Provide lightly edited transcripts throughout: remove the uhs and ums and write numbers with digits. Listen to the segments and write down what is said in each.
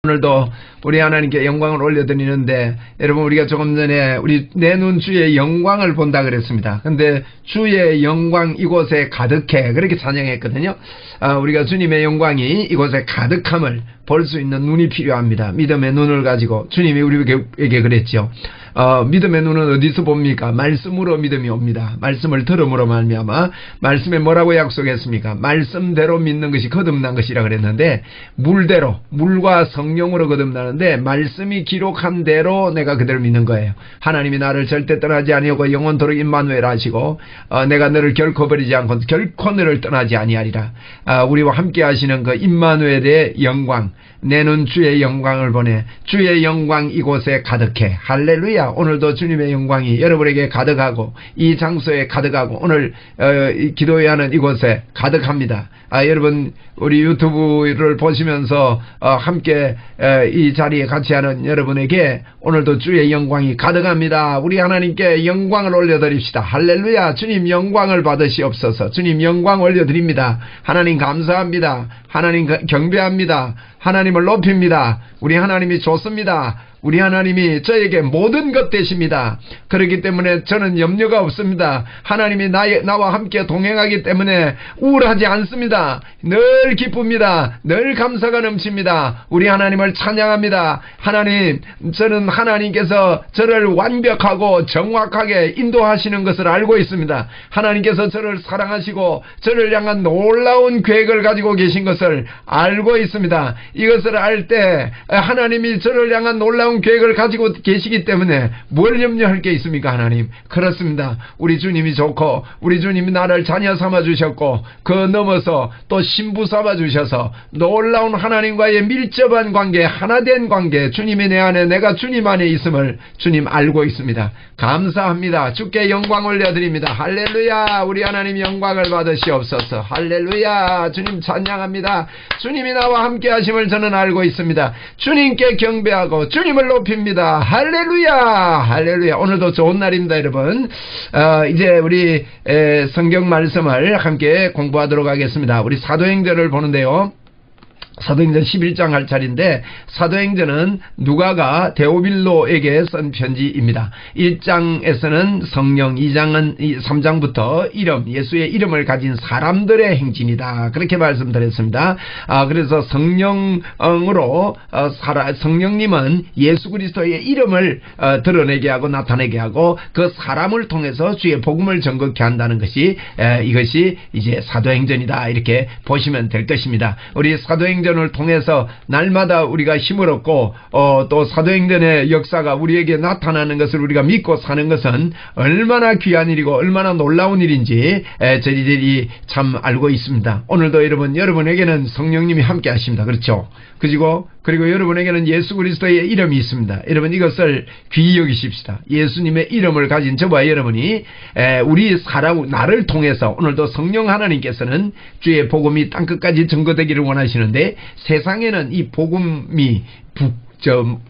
오늘도 우리 하나님께 영광을 올려드리는데, 여러분, 우리가 조금 전에 우리 내 눈 주의 영광을 본다 그랬습니다. 근데 주의 영광 이곳에 가득해, 그렇게 찬양했거든요. 우리가 주님의 영광이 이곳에 가득함을 볼 수 있는 눈이 필요합니다. 믿음의 눈을 가지고 주님이 우리에게 그랬죠. 믿음의 눈은 어디서 봅니까? 말씀으로 믿음이 옵니다. 말씀을 들음으로 말미암아. 말씀에 뭐라고 약속했습니까? 말씀대로 믿는 것이 거듭난 것이라 그랬는데, 물대로, 물과 성령으로 거듭나는데 말씀이 기록한 대로 내가 그대로 믿는 거예요. 하나님이 나를 절대 떠나지 아니하고 영원토록 임마누엘 하시고, 내가 너를 결코 버리지 않고 결코 너를 떠나지 아니하리라. 우리와 함께 하시는 그 임마누엘의 영광, 내는 주의 영광을 보내. 주의 영광 이곳에 가득해. 할렐루야. 오늘도 주님의 영광이 여러분에게 가득하고 이 장소에 가득하고 오늘 기도해야 하는 이곳에 가득합니다. 여러분, 우리 유튜브를 보시면서 함께 이 자리에 같이 하는 여러분에게 오늘도 주의 영광이 가득합니다. 우리 하나님께 영광을 올려드립시다. 할렐루야. 주님 영광을 받으시옵소서. 주님 영광 올려드립니다. 하나님 감사합니다. 하나님 경배합니다. 하나님을 높입니다. 우리 하나님이 좋습니다. 우리 하나님이 저에게 모든 것 되십니다. 그렇기 때문에 저는 염려가 없습니다. 하나님이 나와 함께 동행하기 때문에 우울하지 않습니다. 늘 기쁩니다. 늘 감사가 넘칩니다. 우리 하나님을 찬양합니다. 하나님, 저는 하나님께서 저를 완벽하고 정확하게 인도하시는 것을 알고 있습니다. 하나님께서 저를 사랑하시고 저를 향한 놀라운 계획을 가지고 계신 것을 알고 있습니다. 이것을 알 때 하나님이 저를 향한 놀라운 계획을 가지고 계시기 때문에 뭘 염려할 게 있습니까? 하나님, 그렇습니다. 우리 주님이 좋고 우리 주님이 나를 자녀 삼아 주셨고 그 넘어서 또 신부 삼아 주셔서 놀라운 하나님과의 밀접한 관계, 하나된 관계, 주님이 내 안에 내가 주님 안에 있음을 주님 알고 있습니다. 감사합니다. 주께 영광 올려드립니다. 할렐루야. 우리 하나님 영광을 받으시옵소서. 할렐루야. 주님 찬양합니다. 주님이 나와 함께 하심을 저는 알고 있습니다. 주님께 경배하고 주님을 높입니다. 할렐루야. 할렐루야. 오늘도 좋은 날입니다, 여러분. 이제 우리 성경 말씀을 함께 공부하도록 하겠습니다. 우리 사도행전을 보는데요. 사도행전 11장 할 차례인데, 사도행전은 누가가 데오빌로에게 쓴 편지입니다. 1장에서는 성령, 3장부터 이름, 예수의 이름을 가진 사람들의 행진이다, 그렇게 말씀드렸습니다. 그래서 성령으로 성령님은 예수 그리스도의 이름을 드러내게 하고 나타내게 하고 그 사람을 통해서 주의 복음을 전거케 한다는 것이 이것이 이제 사도행전이다, 이렇게 보시면 될 것입니다. 우리 사도행전을 통해서 날마다 우리가 힘을 얻고 또 사도행전의 역사가 우리에게 나타나는 것을 우리가 믿고 사는 것은 얼마나 귀한 일이고 얼마나 놀라운 일인지 저희들이 참 알고 있습니다. 오늘도 여러분에게는 성령님이 함께 하십니다. 그렇죠? 그리고 여러분에게는 예수 그리스도의 이름이 있습니다. 여러분, 이것을 귀히 여기십시다. 예수님의 이름을 가진 저와 여러분이 나를 통해서 오늘도 성령 하나님께서는 주의 복음이 땅끝까지 전거되기를 원하시는데, 세상에는 이 복음이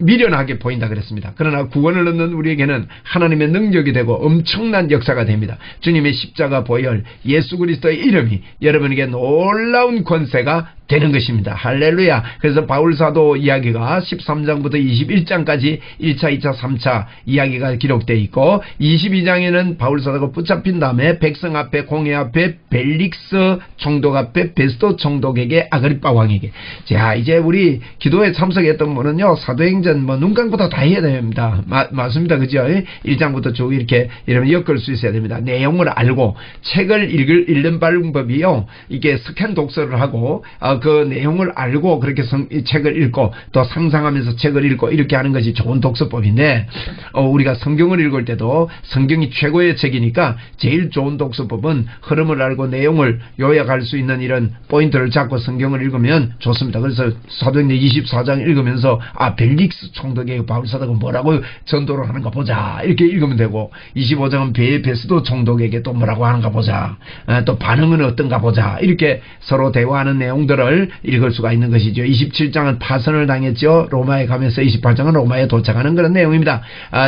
미련하게 보인다 그랬습니다. 그러나 구원을 얻는 우리에게는 하나님의 능력이 되고 엄청난 역사가 됩니다. 주님의 십자가 보혈 예수 그리스도의 이름이 여러분에게 놀라운 권세가 되는 것입니다. 할렐루야. 그래서 바울사도 이야기가 13장부터 21장까지 1차, 2차, 3차 이야기가 기록되어 있고, 22장에는 바울사도가 붙잡힌 다음에 백성 앞에, 공회 앞에, 벨릭스 총독 앞에, 베스도 총독에게, 아그리빠 왕에게. 자, 이제 우리 기도에 참석했던 분은요, 사도행전 눈 감고 다 해야 됩니다. 맞습니다. 그죠? 1장부터 쭉 이렇게 여러분 엮을 수 있어야 됩니다. 내용을 알고 책을 읽는 방법이요, 이게 스캔 독서를 하고 그 내용을 알고 그렇게 책을 읽고 또 상상하면서 책을 읽고 이렇게 하는 것이 좋은 독서법인데, 우리가 성경을 읽을 때도 성경이 최고의 책이니까 제일 좋은 독서법은 흐름을 알고 내용을 요약할 수 있는 이런 포인트를 잡고 성경을 읽으면 좋습니다. 그래서 사도행전 24장 읽으면서 벨릭스 총독의 바울사도가 뭐라고 전도를 하는가 보자, 이렇게 읽으면 되고, 25장은 베스도 총독에게 또 뭐라고 하는가 보자, 또 반응은 어떤가 보자, 이렇게 서로 대화하는 내용들을 것을 읽을 수가 있는 것이죠. 27장은 파선을 당했죠. 로마에 가면서 28장은 로마에 도착하는 그런 내용입니다.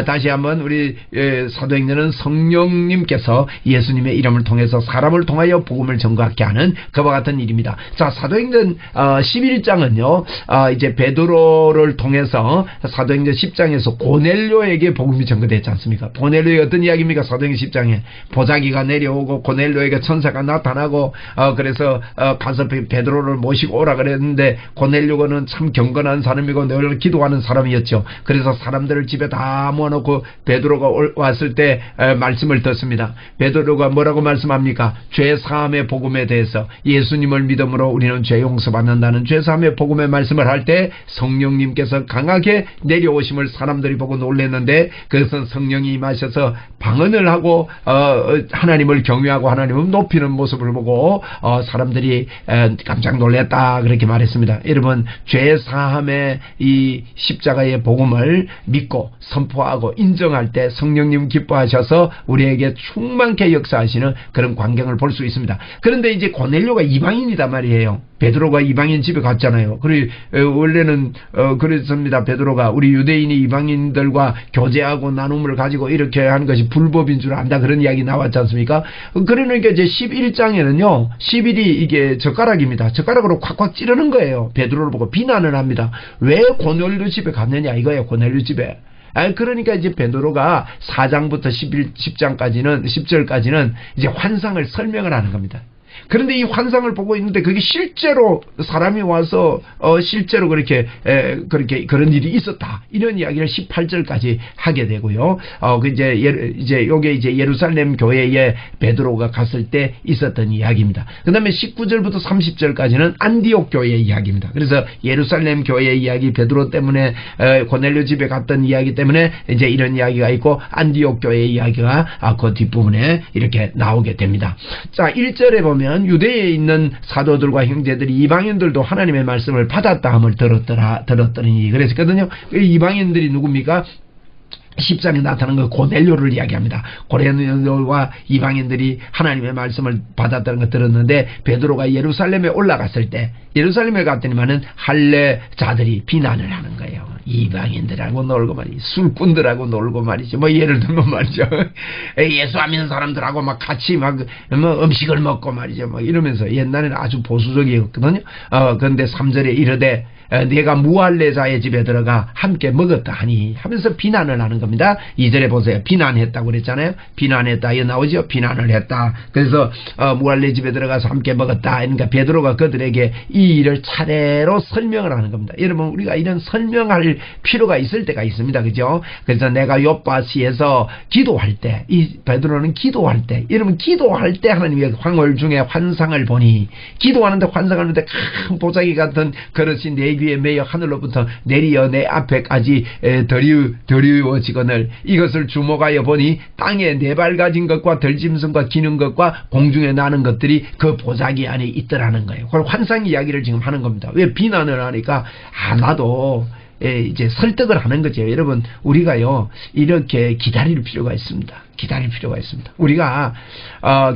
다시 한번 우리 사도행전은 성령님께서 예수님의 이름을 통해서 사람을 통하여 복음을 전가하게 하는 그와 같은 일입니다. 자, 사도행전 11장은요. 이제 베드로를 통해서 사도행전 10장에서 고넬료에게 복음이 전거됐지 않습니까? 고넬료의 어떤 이야기입니까? 사도행전 10장에 보자기가 내려오고 고넬료에게 천사가 나타나고 그래서 가서 베드로를 모시고 오라 그랬는데 고넬료는 참 경건한 사람이고 늘 기도하는 사람이었죠. 그래서 사람들을 집에 다 모아놓고 베드로가 왔을 때 말씀을 듣습니다. 베드로가 뭐라고 말씀합니까? 죄 사함의 복음에 대해서 예수님을 믿음으로 우리는 죄 용서받는다는 죄 사함의 복음의 말씀을 할 때 성령님께서 강하게 내려오심을 사람들이 보고 놀랐는데 그것은 성령이 임하셔서 방언을 하고 하나님을 경외하고 하나님을 높이는 모습을 보고 사람들이 깜짝 놀랐다 그렇게 말했습니다. 여러분, 죄 사함의 이 십자가의 복음을 믿고 선포하고 인정할 때 성령님 기뻐하셔서 우리에게 충만케 역사하시는 그런 광경을 볼 수 있습니다. 그런데 이제 고넬료가 이방인이다 말이에요. 베드로가 이방인 집에 갔잖아요. 그리고 원래는 그랬습니다. 베드로가 우리 유대인이 이방인들과 교제하고 나눔을 가지고 이렇게 하는 것이 불법인 줄 안다 그런 이야기 나왔지 않습니까? 그러니까 이제 11장에는요 11이 이게 젓가락입니다. 젓가락으로 콱콱 찌르는 거예요. 베드로를 보고 비난을 합니다. 왜 고넬료 집에 갔느냐 이거예요. 고넬료 집에. 그러니까 이제 베드로가 4장부터 10절까지는 이제 환상을 설명을 하는 겁니다. 그런데 이 환상을 보고 있는데 그게 실제로 사람이 와서 실제로 그렇게 그런 일이 있었다 이런 이야기를 18절까지 하게 되고요. 이제 요게 이제 예루살렘 교회에 베드로가 갔을 때 있었던 이야기입니다. 그다음에 19절부터 30절까지는 안디옥 교회의 이야기입니다. 그래서 예루살렘 교회의 이야기 베드로 때문에 고넬료 집에 갔던 이야기 때문에 이제 이런 이야기가 있고 안디옥 교회의 이야기가 그 뒷부분에 이렇게 나오게 됩니다. 자, 1절에 보면 유대에 있는 사도들과 형제들이 이방인들도 하나님의 말씀을 받았다 함을 들었더니 그랬었거든요. 이방인들이 누굽니까? 10장에 나타난 그 고넬료를 이야기합니다. 고넬료와 이방인들이 하나님의 말씀을 받았다는 걸 들었는데 베드로가 예루살렘에 올라갔을 때 예루살렘에 갔더니만은 할례자들이 비난을 하는 거예요. 이방인들하고 놀고 말이지 술꾼들하고 놀고 말이지 뭐 예를 들면 말이죠. 예수 안 믿는 사람들하고 막 같이 막 뭐 음식을 먹고 말이죠. 막 이러면서 옛날에는 아주 보수적이었거든요. 그런데 3절에 이르되 내가 무할례자의 집에 들어가 함께 먹었다 하니 하면서 비난을 하는 겁니다. 2절에 보세요. 비난했다고 그랬잖아요. 비난했다. 이거 나오죠. 비난을 했다. 그래서 무할례 집에 들어가서 함께 먹었다. 그러니까 베드로가 그들에게 이 일을 차례로 설명을 하는 겁니다. 여러분, 우리가 이런 설명할 필요가 있을 때가 있습니다. 그죠? 그래서 내가 요빠시에서 기도할 때, 이 베드로는 기도할 때, 여러분 기도할 때 하나님의 황홀 중에 환상을 보니 기도하는데 환상하는데 큰 보자기 같은 그릇이 내 위에 매여 하늘로부터 내리어 내 앞에까지 드리워지거늘 이것을 주목하여 보니 땅에 네 발 가진 것과 들짐승과 기는 것과 공중에 나는 것들이 그 보자기 안에 있더라는 거예요. 그걸 환상 이야기를 지금 하는 겁니다. 왜 비난을 하니까 나도 이제 설득을 하는 거죠. 여러분, 우리가요 이렇게 기다릴 필요가 있습니다. 기다릴 필요가 있습니다. 우리가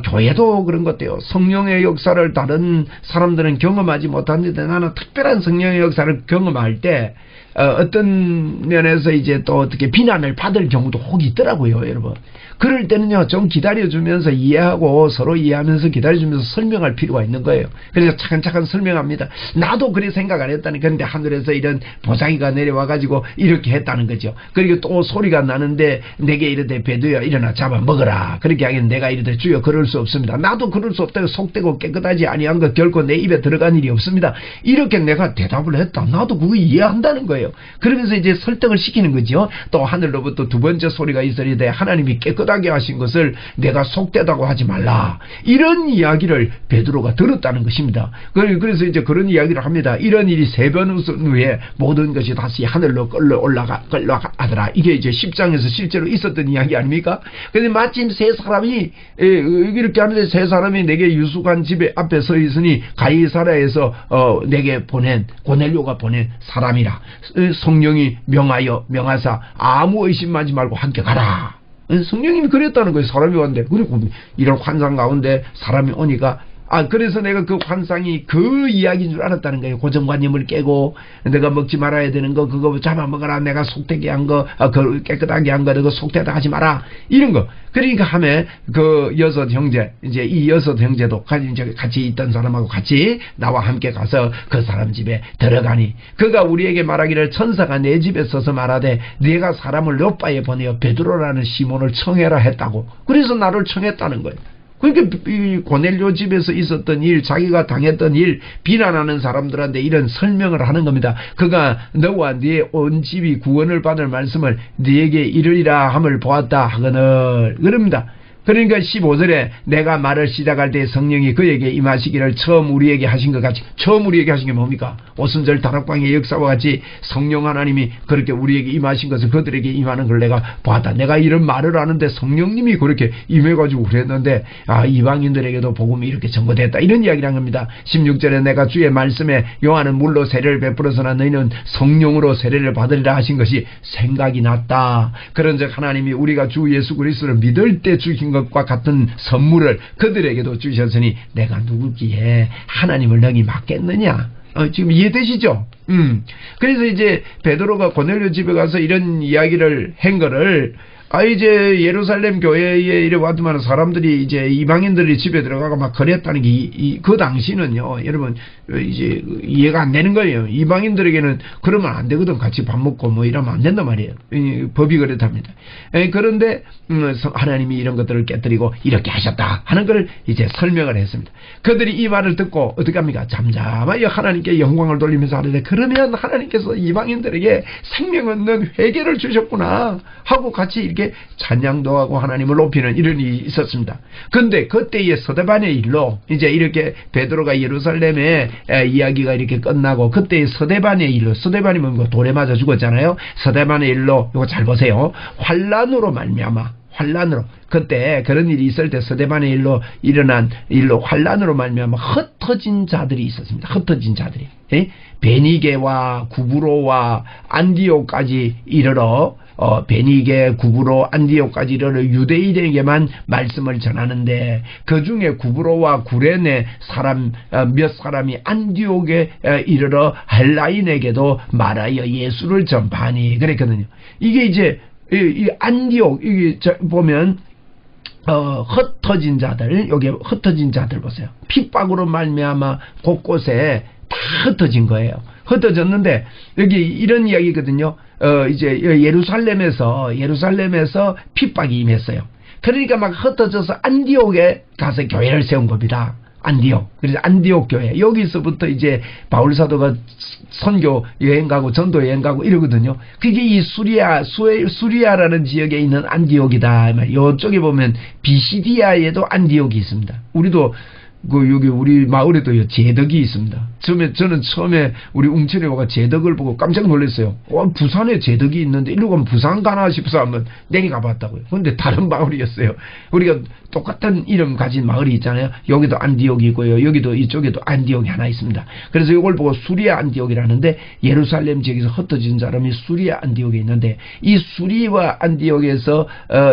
교회도 그런 것 같아요. 성령의 역사를 다른 사람들은 경험하지 못하는데 나는 특별한 성령의 역사를 경험할 때 어떤 면에서 이제 또 어떻게 비난을 받을 경우도 혹 있더라고요, 여러분. 그럴 때는요, 좀 기다려주면서 이해하고 서로 이해하면서 기다려주면서 설명할 필요가 있는 거예요. 그래서 차근차근 설명합니다. 나도 그래 생각 안 했다니. 그런데 하늘에서 이런 보자기가 내려와가지고 이렇게 했다는 거죠. 그리고 또 소리가 나는데 내게 이르되 베드로야 일어나 잡아 먹어라. 그렇게 하기는 내가 이르되 주여 그럴 수 없습니다. 나도 그럴 수 없다고 속되고 깨끗하지 아니한 것 결코 내 입에 들어간 일이 없습니다. 이렇게 내가 대답을 했다. 나도 그거 이해한다는 거예요. 그러면서 이제 설득을 시키는 거죠. 또 하늘로부터 두 번째 소리가 있으리되 하나님이 깨끗하게 하신 것을 내가 속되다고 하지 말라. 이런 이야기를 베드로가 들었다는 것입니다. 그래서 이제 그런 이야기를 합니다. 이런 일이 3번 후에 모든 것이 다시 하늘로 끌려 올라가더라. 이게 이제 10장에서 실제로 있었던 이야기 아닙니까? 근데 마침 세 사람이 이렇게 하는데 세 사람이 내게 유숙한 집에 앞에 서 있으니 가이사랴에서 내게 보낸 고넬료가 보낸 사람이라. 성령이 명하사 아무 의심하지 말고 함께 가라. 성령님이 그랬다는 거예요. 사람이 왔는데. 그리고 이런 환상 가운데 사람이 오니까 그래서 내가 그 환상이 그 이야기인 줄 알았다는 거예요. 고정관념을 깨고, 내가 먹지 말아야 되는 거, 그거 잡아먹어라. 내가 속되게 한 거, 그 깨끗하게 한 거, 그거 속되다 하지 마라. 이런 거. 그러니까 하면, 그 여섯 형제, 이제 이 여섯 형제도 같이 있던 사람하고 같이 나와 함께 가서 그 사람 집에 들어가니, 그가 우리에게 말하기를 천사가 내 집에 서서 말하되, 네가 사람을 요바에 보내어 베드로라는 시몬을 청해라 했다고. 그래서 나를 청했다는 거예요. 그러니까 이 고넬료 집에서 있었던 일, 자기가 당했던 일, 비난하는 사람들한테 이런 설명을 하는 겁니다. 그가 너와 네 온 집이 구원을 받을 말씀을 네게 이르리라 함을 보았다 하거늘 그럽니다. 그러니까 15절에 내가 말을 시작할 때 성령이 그에게 임하시기를 처음 우리에게 하신 것 같이, 처음 우리에게 하신 게 뭡니까? 오순절 다락방의 역사와 같이 성령 하나님이 그렇게 우리에게 임하신 것을 그들에게 임하는 걸 내가 보았다. 내가 이런 말을 하는데 성령님이 그렇게 임해가지고 그랬는데 이방인들에게도 복음이 이렇게 전거됐다. 이런 이야기를 한 겁니다. 16절에 내가 주의 말씀에 요한은 물로 세례를 베풀어서나 너희는 성령으로 세례를 받으리라 하신 것이 생각이 났다. 그런즉 하나님이 우리가 주 예수 그리스도를 믿을 때 주신 것과 같은 선물을 그들에게도 주셨으니 내가 누구기에 하나님을 능히 맡겠느냐. 지금 이해되시죠? 그래서 이제 베드로가 고넬료 집에 가서 이런 이야기를 한 거를 이제 예루살렘 교회에 이래 왔더만 사람들이 이제 이방인들이 집에 들어가고 막 그랬다는 게 그 당시는요, 여러분 이제 이해가 안 되는 거예요. 이방인들에게는 그러면 안 되거든. 같이 밥 먹고 뭐 이러면 안 된단 말이에요. 법이 그렇답니다. 그런데 하나님이 이런 것들을 깨뜨리고 이렇게 하셨다 하는 걸 이제 설명을 했습니다. 그들이 이 말을 듣고 어떻게 합니까? 잠잠하여 하나님께 영광을 돌리면서 하는데, 그러면 하나님께서 이방인들에게 생명 얻는 회개를 주셨구나 하고 같이 이렇게 찬양도 하고 하나님을 높이는 이런 일이 있었습니다. 근데 그때의 서대반의 일로 이제 이렇게 베드로가 예루살렘에 이야기가 이렇게 끝나고, 그때의 서대반의 일로, 서대반이 뭐 돌에 맞아 죽었잖아요. 서대반의 일로, 이거 잘 보세요. 환란으로 말미암아, 환란으로, 그때 그런 일이 있을 때 서대반의 일로 일어난 일로 환란으로 말미암아 흩어진 자들이 있었습니다. 흩어진 자들이, 베니게와 구브로와 안디옥까지 이르러 베니게, 구브로, 안디옥까지 이르러 유대인에게만 말씀을 전하는데, 그 중에 구브로와 구레네 사람 몇 사람이 안디옥에 이르러 헬라인에게도 말하여 예수를 전파하니 그랬거든요. 이게 이제 이 안디옥, 이게 보면 흩어진 자들, 여기 흩어진 자들 보세요. 핍박으로 말미암아 곳곳에 다 흩어진 거예요. 흩어졌는데 여기 이런 이야기거든요. 이제 예루살렘에서 핍박이 임했어요. 그러니까 막 흩어져서 안디옥에 가서 교회를 세운 겁니다. 안디옥. 그래서 안디옥 교회. 여기서부터 이제 바울 사도가 선교 여행 가고 전도 여행 가고 이러거든요. 그게 이 수리아라는 지역에 있는 안디옥이다. 이쪽에 보면 비시디아에도 안디옥이 있습니다. 우리도 여기 우리 마을에도 제덕이 있습니다. 저는 처음에 우리 웅천이가 제덕을 보고 깜짝 놀랐어요. 부산에 제덕이 있는데 이러고 가면 부산 가나 싶어서 한번 내려가 봤다고요. 그런데 다른 마을이었어요. 우리가 똑같은 이름 가진 마을이 있잖아요. 여기도 안디옥이 있고요. 여기도 이쪽에도 안디옥이 하나 있습니다. 그래서 이걸 보고 수리아 안디옥이라는데, 예루살렘 지역에서 흩어진 사람이 수리아 안디옥에 있는데, 이 수리와 안디옥에서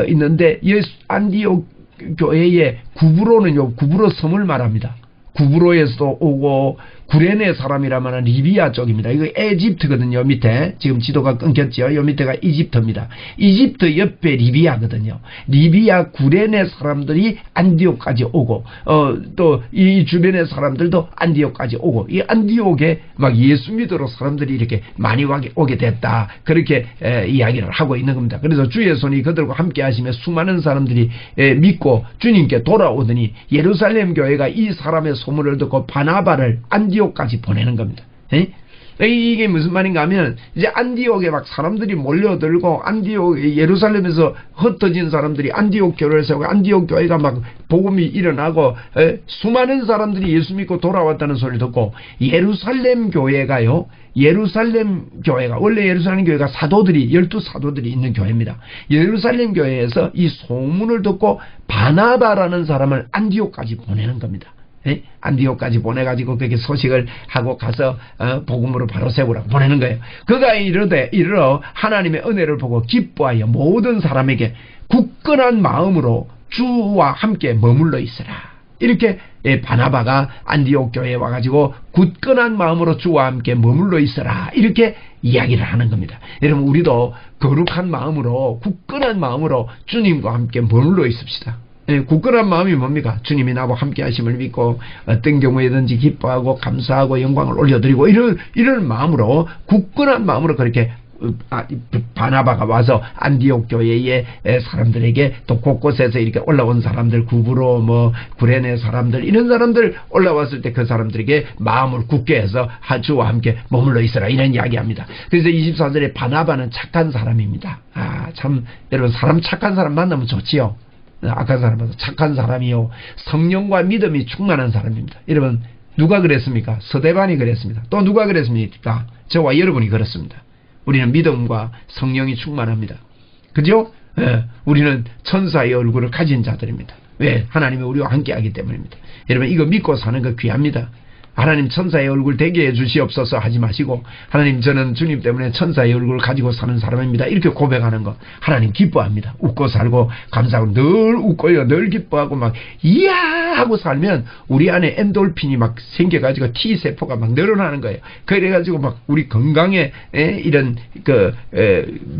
있는데, 이 안디옥 교회의 구브로는요, 구브로 섬을 말합니다. 구브로에서도 오고, 구레네 사람이라면 리비아 쪽입니다. 이거 에집트거든요. 밑에 지금 지도가 끊겼죠. 요 밑에가 이집트입니다. 이집트 옆에 리비아거든요. 리비아 구레네 사람들이 안디옥까지 오고, 또 이 주변의 사람들도 안디옥까지 오고, 이 안디옥에 막 예수 믿으러 사람들이 이렇게 많이 오게 됐다. 그렇게 이야기를 하고 있는 겁니다. 그래서 주의 손이 그들과 함께 하시며 수많은 사람들이 믿고 주님께 돌아오더니, 예루살렘 교회가 이 사람의 소문을 듣고 바나바를 안디옥까지 보내는 겁니다. 이게 무슨 말인가 하면, 이제 안디옥에 막 사람들이 몰려들고, 예루살렘에서 흩어진 사람들이 안디옥 교회를 세우고, 안디옥 교회가 막 복음이 일어나고, 수많은 사람들이 예수 믿고 돌아왔다는 소리를 듣고, 예루살렘 교회가요, 원래 예루살렘 교회가 사도들이, 12사도들이 있는 교회입니다. 예루살렘 교회에서 이 소문을 듣고 바나바라는 사람을 안디옥까지 보내는 겁니다. 안디옥까지 보내가지고 그렇게 소식을 하고 가서 복음으로 바로 세우라고 보내는 거예요. 그가 이르러 하나님의 은혜를 보고 기뻐하여 모든 사람에게 굳건한 마음으로 주와 함께 머물러 있으라. 이렇게 바나바가 안디옥 교회에 와가지고 굳건한 마음으로 주와 함께 머물러 있어라 이렇게 이야기를 하는 겁니다. 여러분 우리도 거룩한 마음으로 굳건한 마음으로 주님과 함께 머물러 있읍시다. 굳건한 마음이 뭡니까? 주님이 나와 함께 하심을 믿고 어떤 경우에든지 기뻐하고 감사하고 영광을 올려드리고 이런 마음으로 굳건한 마음으로 그렇게 바나바가 와서 안디옥 교회의 사람들에게 또 곳곳에서 이렇게 올라온 사람들 구브로 뭐 구레네 사람들 이런 사람들 올라왔을 때 그 사람들에게 마음을 굳게 해서 주와 함께 머물러 있어라 이런 이야기합니다. 그래서 24절에 바나바는 착한 사람입니다. 참 여러분 착한 사람 만나면 좋지요. 악한 사람보다 착한 사람이요 성령과 믿음이 충만한 사람입니다. 여러분 누가 그랬습니까? 서대반이 그랬습니다. 또 누가 그랬습니까? 저와 여러분이 그렇습니다. 우리는 믿음과 성령이 충만합니다. 그죠? 우리는 천사의 얼굴을 가진 자들입니다. 왜? 하나님이 우리와 함께하기 때문입니다. 여러분 이거 믿고 사는 거 귀합니다. 하나님 천사의 얼굴 되게 해주시옵소서 하지 마시고 하나님 저는 주님 때문에 천사의 얼굴을 가지고 사는 사람입니다. 이렇게 고백하는 거 하나님 기뻐합니다. 웃고 살고 감사하고 늘 웃고요. 늘 기뻐하고 막 이야 하고 살면 우리 안에 엔돌핀이 막 생겨가지고 T세포가 막 늘어나는 거예요. 그래가지고 막 우리 건강에 이런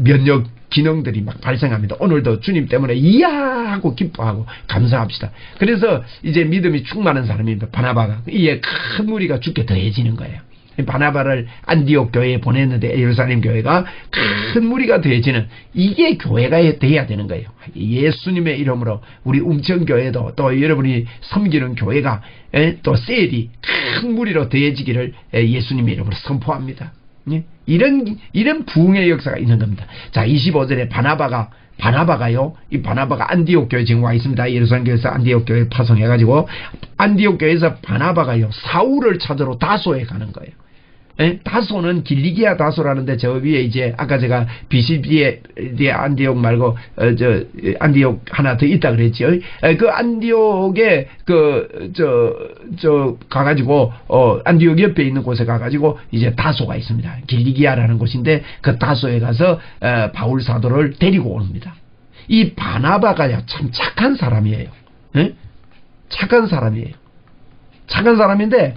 면역 기능들이 막 발생합니다. 오늘도 주님 때문에 이야 하고 기뻐하고 감사합시다. 그래서 이제 믿음이 충만한 사람입니다. 바나바가 이에 큰 무리가 죽게 더해지는 거예요. 바나바를 안디옥 교회에 보냈는데 예루살렘 교회가 큰 무리가 더해지는 이게 교회가 돼야 되는 거예요. 예수님의 이름으로 우리 웅천교회도 또 여러분이 섬기는 교회가 또 셀이 큰 무리로 더해지기를 예수님의 이름으로 선포합니다. 이런 부흥의 역사가 있는 겁니다. 자, 25절에 바나바가요, 이 바나바가 안디옥 교회에 지금 와 있습니다. 예루살렘 교회에서 안디옥 교회 파송해가지고, 안디옥 교회에서 바나바가요, 사울을 찾으러 다소에 가는 거예요. 다소는 길리기아 다소라는데 저 위에 이제 아까 제가 비시비에 안디옥 말고 안디옥 하나 더 있다 그랬죠. 그 안디옥에 가가지고 안디옥 옆에 있는 곳에 가가지고 이제 다소가 있습니다. 길리기아라는 곳인데 그 다소에 가서 바울 사도를 데리고 옵니다. 이 바나바가 참 착한 사람이에요. 착한 사람이에요. 착한 사람인데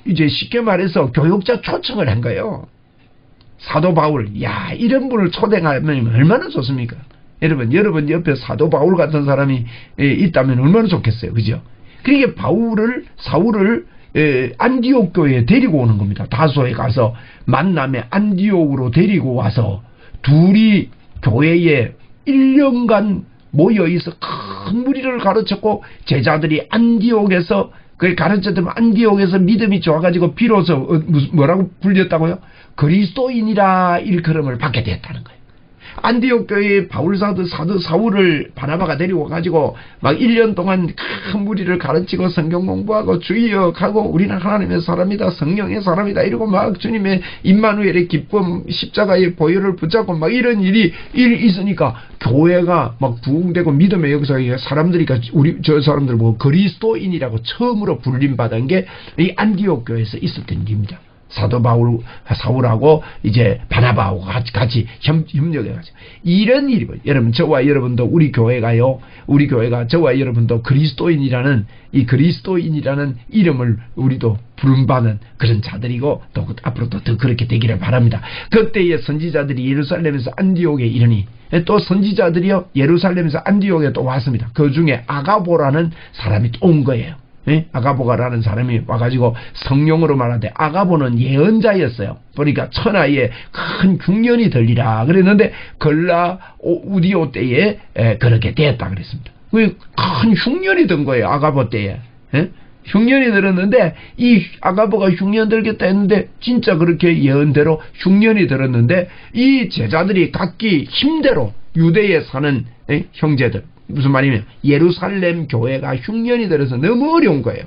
이제 쉽게 말해서 교육자 초청을 한 거예요. 사도 바울, 이런 분을 초대하면 얼마나 좋습니까? 여러분 옆에 사도 바울 같은 사람이 있다면 얼마나 좋겠어요, 그죠? 그러니까 사울을 안디옥 교회에 데리고 오는 겁니다. 다소에 가서 만남에 안디옥으로 데리고 와서 둘이 교회에 1년간 모여있어 큰 무리를 가르쳤고 제자들이 안디옥에서 그 가르쳤더니 안디옥에서 믿음이 좋아가지고 비로소 뭐라고 불렸다고요? 그리스도인이라 일컬음을 받게 됐다는 거예요. 안디옥 교회의 바울사도 사울을 바나바가 데리고 가지고 막 1년 동안 큰 무리를 가르치고 성경 공부하고 주의역하고 우리는 하나님의 사람이다, 성령의 사람이다 이러고 막 주님의 임마누엘의 기쁨 십자가의 보혈을 붙잡고 막 이런 일이 있으니까 교회가 막 부흥되고 믿음의 역사에 사람들이 저 사람들 보고 그리스도인이라고 처음으로 불림받은 게 이 안디옥 교회에서 있었던 일입니다. 사도 사울하고 이제 바나바하고 같이 협력해가지고 이런 일이고 여러분 저와 여러분도 우리 교회가 저와 여러분도 그리스도인이라는 이름을 우리도 부름받는 그런 자들이고 또 앞으로도 더 그렇게 되기를 바랍니다. 그때의 선지자들이 예루살렘에서 안디옥에 이르니 또 선지자들이요 예루살렘에서 안디옥에 또 왔습니다. 그 중에 아가보라는 사람이 또 온 거예요. 아가보가라는 사람이 와가지고 성령으로 말하되 아가보는 예언자였어요. 보니까 천하에 큰 흉년이 들리라 그랬는데 우디오 때에 그렇게 됐다 그랬습니다. 큰 흉년이 든 거예요. 아가보 때에. 흉년이 들었는데 이 아가보가 흉년 들겠다 했는데 진짜 그렇게 예언대로 흉년이 들었는데 이 제자들이 각기 힘대로 유대에 사는 형제들 무슨 말이냐면 예루살렘 교회가 흉년이 들어서 너무 어려운 거예요.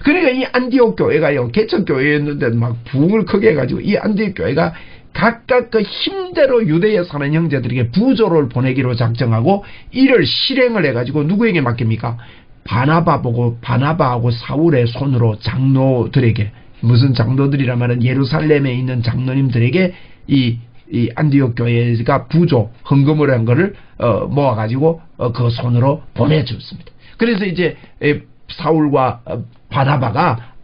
그러니까 이 안디옥 교회가요 개척교회였는데 막 부흥을 크게 해가지고 이 안디옥 교회가 각각 그 힘대로 유대에 사는 형제들에게 부조를 보내기로 작정하고 이를 실행을 해가지고 누구에게 맡깁니까? 바나바하고 사울의 손으로 장로들에게 무슨 장로들이라면 예루살렘에 있는 장로님들에게 이 안디옥 교회가 부조 헌금을 한 거를 모아가지고 그 손으로 보내줬습니다. 그래서 이제 사울과 바나바가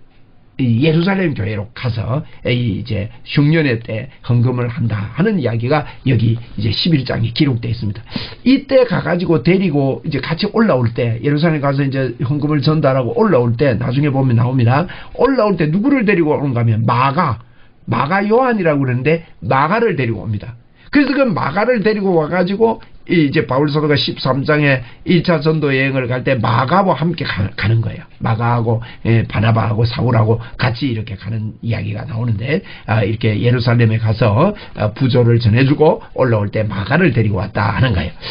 이 예루살렘 교회로 가서 이제 흉년회 때 헌금을 한다 하는 이야기가 여기 이제 11장에 기록되어 있습니다. 이때 가가지고 데리고 이제 같이 올라올 때 예루살렘 가서 이제 헌금을 전달하고 올라올 때 나중에 보면 나옵니다. 올라올 때 누구를 데리고 오는가 하면 마가 요한이라고 그러는데 마가를 데리고 옵니다. 그래서 그 마가를 데리고 와가지고 이제 바울 사도가 13장에 1차 전도 여행을 갈 때 마가와 함께 가는 거예요. 마가하고 바나바하고 사울하고 같이 이렇게 가는 이야기가 나오는데 이렇게 예루살렘에 가서 부조를 전해주고 올라올 때 마가를 데리고 왔다 하는 거예요.